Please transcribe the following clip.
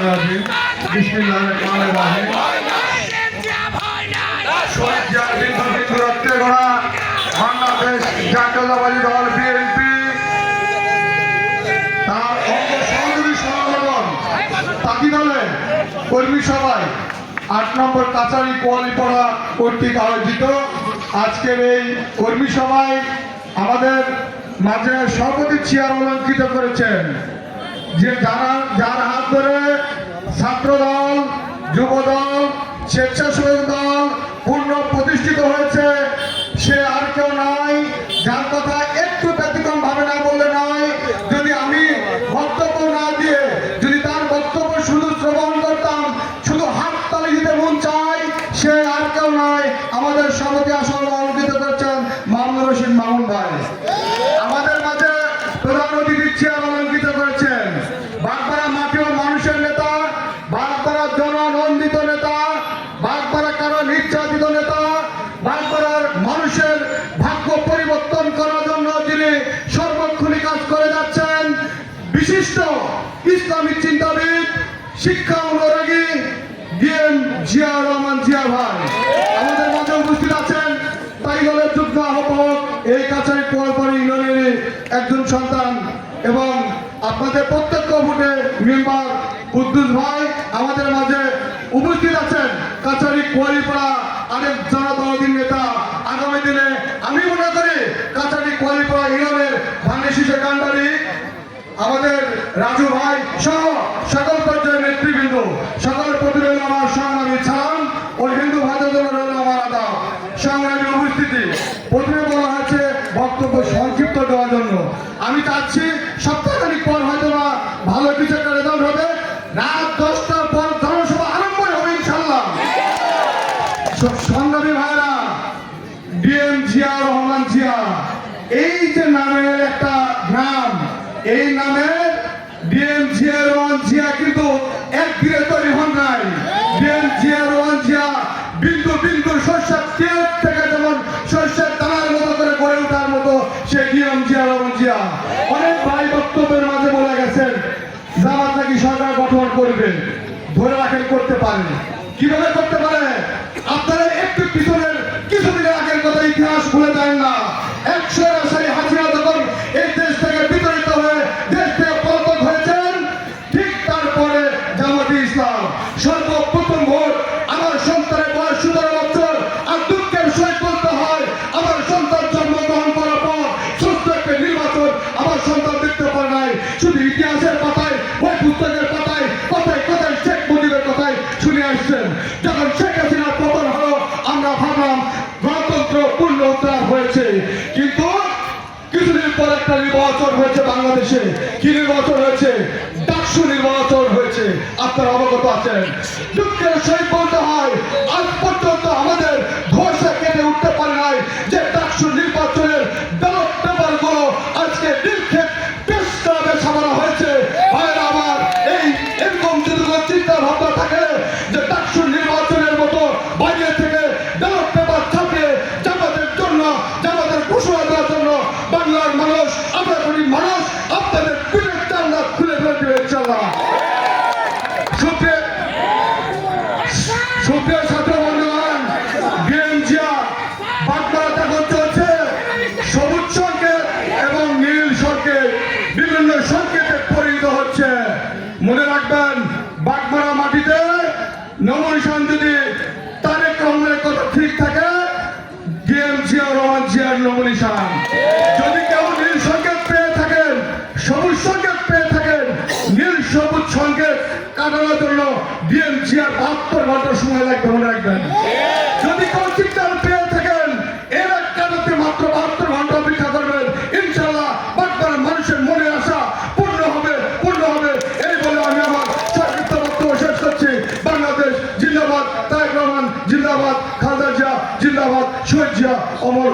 বাংলাদেশ জাতীয়তাবাদী দল বিএনপি তার অঙ্গ সহযোগী সংগঠন তাকি দলের কর্মী সভায় ৮ নম্বর কাছারি কোয়ালিপাড়া কর্তৃক আয়োজিত আজকের এই কর্মী সভায় আমাদের মাঝে সভাপতি চেয়ার অলঙ্কৃত করেছেন যে যার হাত ধরে ছাত্রদল, যুবদল, স্বেচ্ছাসেবক দল পূর্ণ প্রতিষ্ঠিত হয়েছে। সে আর কেউ নয়, যার কথা একটু ব্যতিক্রম ভাবে না বললে নয়। যদি আমি বক্তব্য না দিয়ে যদি তার বক্তব্য শুধু শ্রবণ করতাম, শুধু হাত তালি দিতে মন চাই, সে আর কেউ নয়, আমাদের সভাপতি আসন অলঙ্কৃত করেছেন মামুনুর রশিদ মামুন ভাই। আমাদের মাঝে প্রধান অতিথির চেয়ার অলঙ্কৃত করেছেন বাগবাড়া মাটি ও মানুষের নেতা, বাগবাড়া জননন্দিত নেতা, বাগবাড়া কারো নির্যাতিত নেতা, বাগবাড়ার মানুষের ভাগ্য পরিবর্তন করার জন্য যিনি সর্বক্ষণী কাজ করে যাচ্ছেন, বিশিষ্ট ইসলামিক চিন্তাবিদ, শিক্ষা অনুরাগী ডিএম জিয়াউর রহমান জিয়া ভাই আমাদের মাঝে উপস্থিত আছেন। তাই দলের যুগ্ম আহ্বায়ক, এই কাছারি কোয়ালপাড়া ইউনিয়নের একজন সন্তান এবং আপনাদের প্রত্যক্ষ ভোটে মেম্বার কুদ্দুস ভাই আমাদের মাঝে উপস্থিত আছেন। কাছারি কোয়ালিপাড়া আরেক জনদলহীন নেতা, আগামী দিনে আমি মনে করি কাছারি কোয়ালিপাড়া ইউনিয়নের ভাঙে শীষে কান্ডারি আমাদের রাজু ভাই সহ সকল পর্যায়ের নেতৃবৃন্দ, সকলের প্রতি রইল আমার সংগ্রামী সালাম ও হিন্দু ভাইদের জন্য রইল আমার আদাব। সংগ্রামী উপস্থিতি, প্রথমে বলা হয়েছে বক্তব্য সংক্ষিপ্ত দেওয়ার জন্য। আমি চাচ্ছি সপ্তাহখানিক পর হয়তো বা ভালো কিছু একটা রেজাল্ট হবে। রাত 10টার পর জনসভা আরম্ভ হবে ইনশাল্লাহ। সংগ্রামী ভাইরা, ডিএম জিয়াউর রহমান জিয়া, এই যে নামের একটা নাম, এই নামের ডিএম জিয়াউর রহমান জিয়া কিন্তু একদিনে তৈরি হন নাই। ডিএম জিয়াউর রহমান জিয়া বিন্দু বিন্দু শস্যের তেল থেকে যেমন শস্যের দানার মতো করে গড়ে ওঠার মতো সে ডিএম জিয়াউর রহমান জিয়া। অনেক ভাই বক্তব্যের মাঝে বলে গেছেন জামাত নাকি সরকার গঠন করবে, ধরে রাখেন করতে পারে। কিভাবে করতে পারে? আপনারা একটু পিছনের কিছুদিনের আগের কথা ইতিহাস ভুলে যায় না। 100 আশারি হাসিনা যখন এই দেশ থেকে বিতাড়িত হয়ে দেশ থেকে পলাতক হয়েছেন, ঠিক তারপরে জামাতে ইসলাম সর্বপ্রথম ভোট আমার সন্তানের বয়স 17 বছর। আর দুঃখের সহিত বলতে হয় আমার সন্তান জন্মগ্রহণ করার পর সুস্থ একটা নির্বাচন আমার সন্তান দেখতে পারে নাই। শুধু ইতিহাসের পাতায়, বই পুস্তকের পাতায়, কথায় কথায় শেখ মুজিবের কথায় শুনে আসছেন। যখন শেখ হাসিনার পতন হলো আমরা ভাবলাম গণতন্ত্র পূর্ণ উদ্ধার হয়েছে, কিন্তু কিছুদিন পর একটা নির্বাচন হয়েছে বাংলাদেশে। কি নির্বাচন হয়েছে? ডাকসু নির্বাচন হয়েছে। আপনারা অবগত আছেন। দুঃখের সহিত বলতে হয় আজ পর্যন্ত আমাদের ধোঁয়াশা কেটে উঠতে পারে নাই যে ডাকসু নির্বাচনের ব্যালট পেপার গুলো আজকে নির্ক্ষেপ পেশ করা সামানো হয়েছে। ভাইরা আমার, এই এরকম যদি কোনো চিন্তা ভাবনা থাকে যে ডাকসু নির্বাচনের মতো বাইরে থেকে ব্যালট পেপার ছাপিয়ে জামাতের জন্য, জামাতের ঘোষণা দেওয়ার জন্য বাংলার মানুষ, আপনার মানুষ আপনাদের পিঠের জানলা খুলে ফেলে দেবে ইনশাআল্লাহ। সুপ্রিয় ছাত্র বন্ধুগণ, ডিএম জিয়া বাগবাড়াতে এখন চলছে সবুজ সংকেত এবং নীল সংকেত, বিভিন্ন সংকেতে পরিণত হচ্ছে। মনে রাখবেন, বাগবাড়া মাটিতে নমিনেশন যদি তারেক রহমানের কথা ঠিক থাকে, ডিএম জিয়াউর রহমান জিয়ার নমিনেশন। যদি কেউ নীল সংকেত পেয়ে থাকেন, সবুজ সংকেত পেয়ে থাকেন, নীল সবুজ সংকেত কাটানোর জন্য ডিএম জিয়ার 72 ঘন্টা সময় লাগবে, মনে রাখবেন। যদি কেউ সিগন্যাল পেয়ে থাকেন, এর কাটাতে মাত্র 72 ঘন্টা অপেক্ষা করবেন। ইনশাআল্লাহ বাগবাড়ার মানুষের মনে আশা পূর্ণ হবে, পূর্ণ হবে। এই বলে আমি আমার সংক্ষিপ্ত বক্তব্য শেষ করছি। বাংলাদেশ জিন্দাবাদ, তারেক রহমান জিন্দাবাদ, খালেদা জিয়া জিন্দাবাদ, শহীদ জিয়া অমর।